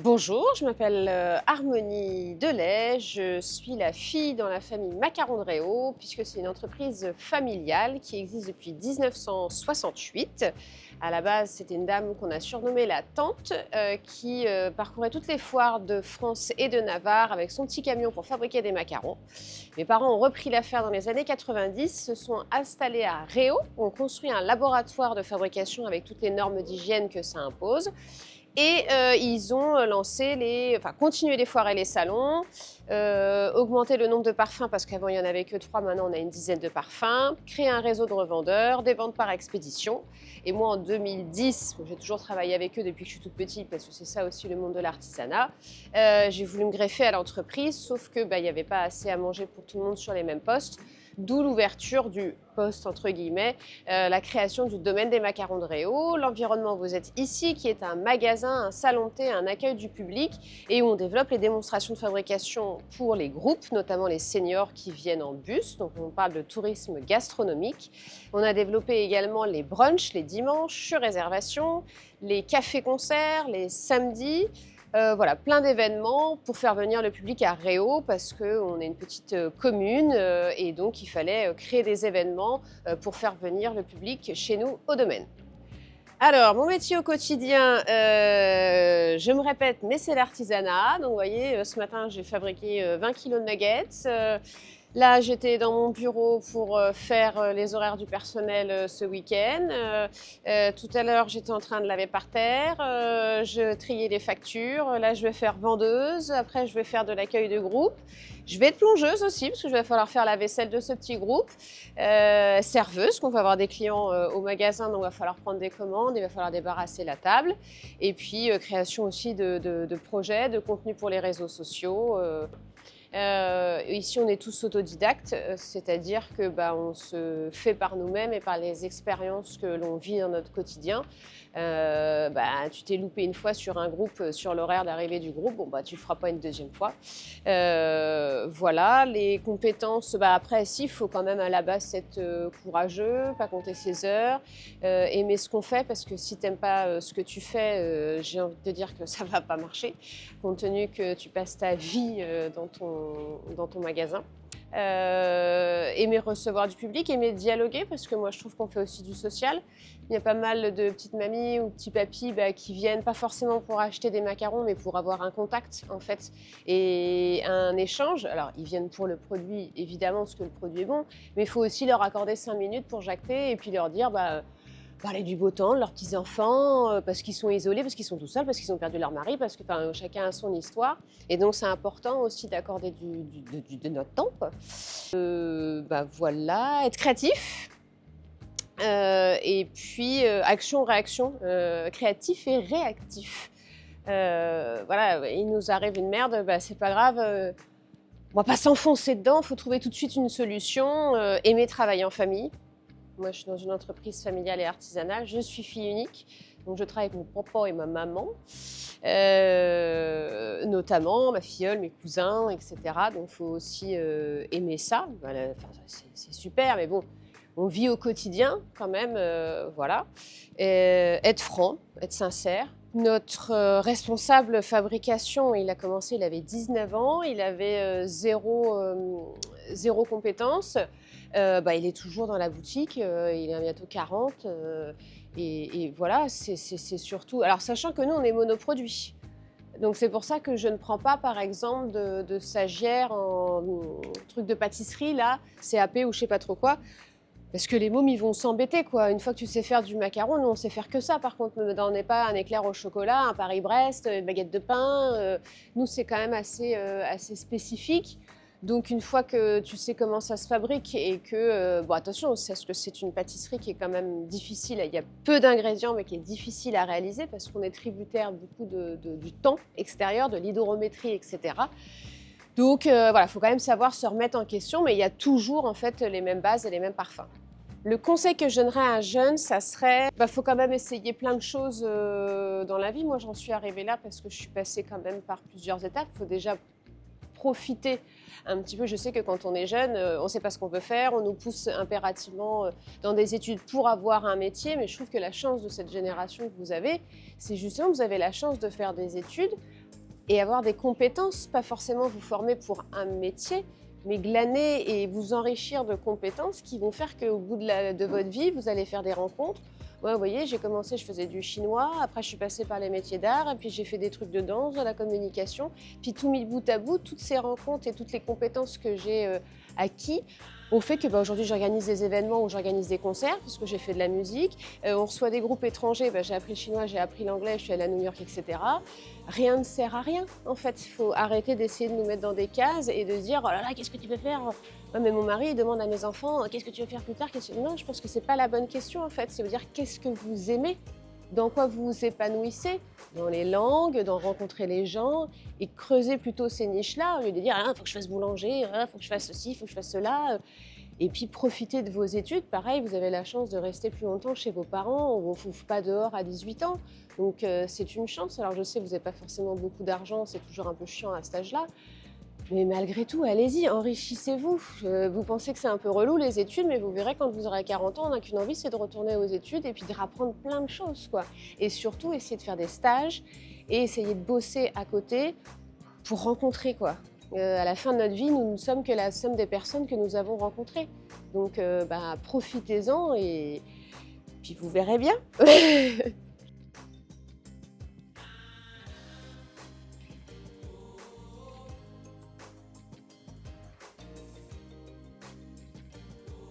Bonjour, je m'appelle Harmonie Delay, je suis la fille dans la famille Macaron de Réau, puisque c'est une entreprise familiale qui existe depuis 1968. À la base, c'était une dame qu'on a surnommée la tante, qui parcourait toutes les foires de France et de Navarre avec son petit camion pour fabriquer des macarons. Mes parents ont repris l'affaire dans les années 90, se sont installés à Réau, ont construit un laboratoire de fabrication avec toutes les normes d'hygiène que ça impose. Et ils ont continué les foires et les salons, augmenté le nombre de parfums parce qu'avant il n'y en avait que 3, maintenant on a une dizaine de parfums, créé un réseau de revendeurs, des ventes par expédition. Et moi en 2010, j'ai toujours travaillé avec eux depuis que je suis toute petite parce que c'est ça aussi le monde de l'artisanat, j'ai voulu me greffer à l'entreprise, sauf que il n'y avait pas assez à manger pour tout le monde sur les mêmes postes. D'où l'ouverture du poste, entre guillemets, la création du domaine des macarons de Réau, l'environnement où vous êtes ici, qui est un magasin, un salon de thé, un accueil du public, et où on développe les démonstrations de fabrication pour les groupes, notamment les seniors qui viennent en bus, donc on parle de tourisme gastronomique. On a développé également les brunchs les dimanches sur réservation, les cafés-concerts les samedis. Voilà, plein d'événements pour faire venir le public à Réau parce qu'on est une petite commune et donc il fallait créer des événements pour faire venir le public chez nous au domaine. Alors, mon métier au quotidien, je me répète, mais c'est l'artisanat. Donc, vous voyez, ce matin, j'ai fabriqué 20 kilos de nuggets. Là, j'étais dans mon bureau pour faire les horaires du personnel ce week-end. Tout à l'heure, j'étais en train de laver par terre. Je triais les factures. Là, je vais faire vendeuse. Après, je vais faire de l'accueil de groupe. Je vais être plongeuse aussi, parce que je vais falloir faire la vaisselle de ce petit groupe. Serveuse, qu'on va avoir des clients au magasin, donc il va falloir prendre des commandes, il va falloir débarrasser la table. Et puis, création aussi de projets, de contenu pour les réseaux sociaux. Ici, on est tous autodidactes, c'est-à-dire que on se fait par nous-mêmes et par les expériences que l'on vit dans notre quotidien. Tu t'es loupé une fois sur un groupe, sur l'horaire d'arrivée du groupe, tu ne le feras pas une deuxième fois. Voilà, les compétences, après, si, il faut quand même à la base être courageux, pas compter ses heures, aimer ce qu'on fait, parce que si tu n'aimes pas ce que tu fais, j'ai envie de te dire que ça ne va pas marcher, compte tenu que tu passes ta vie dans ton magasin. Aimer recevoir du public, aimer dialoguer, parce que moi je trouve qu'on fait aussi du social. Il y a pas mal de petites mamies ou petits papis qui viennent pas forcément pour acheter des macarons, mais pour avoir un contact en fait et un échange. Alors ils viennent pour le produit évidemment parce que le produit est bon, mais il faut aussi leur accorder 5 minutes pour jacter et puis leur dire parler du beau temps, de leurs petits-enfants, parce qu'ils sont isolés, parce qu'ils sont tout seuls, parce qu'ils ont perdu leur mari, parce que chacun a son histoire. Et donc, c'est important aussi d'accorder de notre temps, quoi. Voilà, être créatif. Et puis, action-réaction, créatif et réactif. Voilà, il nous arrive une merde, c'est pas grave. On va pas s'enfoncer dedans, il faut trouver tout de suite une solution. Aimer travailler en famille. Moi, je suis dans une entreprise familiale et artisanale. Je suis fille unique, donc je travaille avec mon papa et ma maman, notamment ma filleule, mes cousins, etc. Donc, il faut aussi aimer ça. Voilà, c'est super, mais bon, on vit au quotidien quand même, voilà. Être franc, être sincère. Notre responsable fabrication, il a commencé, il avait 19 ans, il avait zéro compétence. Il est toujours dans la boutique, il a bientôt 40 et voilà, c'est surtout… Alors sachant que nous, on est monoproduit. Donc c'est pour ça que je ne prends pas par exemple de stagiaire en truc de pâtisserie, là, CAP ou je sais pas trop quoi. Parce que les mômes, ils vont s'embêter, quoi. Une fois que tu sais faire du macaron, nous, on sait faire que ça. Par contre, on n'est pas un éclair au chocolat, un Paris-Brest, une baguette de pain. Nous, c'est quand même assez spécifique. Donc, une fois que tu sais comment ça se fabrique et que… attention, on sait que c'est une pâtisserie qui est quand même difficile. Il y a peu d'ingrédients, mais qui est difficile à réaliser parce qu'on est tributaire beaucoup du temps extérieur, de l'hydrométrie, etc. Donc, il faut quand même savoir se remettre en question, mais il y a toujours, en fait, les mêmes bases et les mêmes parfums. Le conseil que je donnerais à un jeune, ça serait, faut quand même essayer plein de choses dans la vie. Moi, j'en suis arrivée là parce que je suis passée quand même par plusieurs étapes. Il faut déjà profiter un petit peu. Je sais que quand on est jeune, on ne sait pas ce qu'on veut faire, on nous pousse impérativement dans des études pour avoir un métier, mais je trouve que la chance de cette génération que vous avez, c'est justement que vous avez la chance de faire des études et avoir des compétences, pas forcément vous former pour un métier, mais glaner et vous enrichir de compétences qui vont faire qu'au bout de votre vie, vous allez faire des rencontres. Moi, vous voyez, j'ai commencé, je faisais du chinois, après je suis passée par les métiers d'art, et puis j'ai fait des trucs de danse, de la communication. Puis tout mis bout à bout, toutes ces rencontres et toutes les compétences que j'ai acquis ont fait que aujourd'hui j'organise des événements ou j'organise des concerts, parce que j'ai fait de la musique. On reçoit des groupes étrangers, j'ai appris le chinois, j'ai appris l'anglais, je suis allée à New York, etc. Rien ne sert à rien, en fait. Il faut arrêter d'essayer de nous mettre dans des cases et de se dire « Oh là là, qu'est-ce que tu peux faire ?» Ouais, mais mon mari il demande à mes enfants « Qu'est-ce que tu veux faire plus tard ?» Non, je pense que c'est pas la bonne question, en fait. C'est de dire « Qu'est-ce que vous aimez ?» Dans quoi vous vous épanouissez, dans les langues, dans rencontrer les gens, et creuser plutôt ces niches-là, au lieu de dire « Ah, faut que je fasse boulanger, faut que je fasse ceci, faut que je fasse cela ». Et puis profitez de vos études. Pareil, vous avez la chance de rester plus longtemps chez vos parents. On ne vous fout pas dehors à 18 ans. Donc c'est une chance. Alors je sais, vous n'avez pas forcément beaucoup d'argent, c'est toujours un peu chiant à cet âge-là. Mais malgré tout, allez-y, enrichissez-vous. Vous pensez que c'est un peu relou les études, mais vous verrez quand vous aurez 40 ans, on n'a qu'une envie, c'est de retourner aux études et puis de rapprendre plein de choses, quoi. Et surtout, essayez de faire des stages et essayez de bosser à côté pour rencontrer, quoi. À la fin de notre vie, nous ne sommes que la somme des personnes que nous avons rencontrées. Donc, profitez-en et puis vous verrez bien.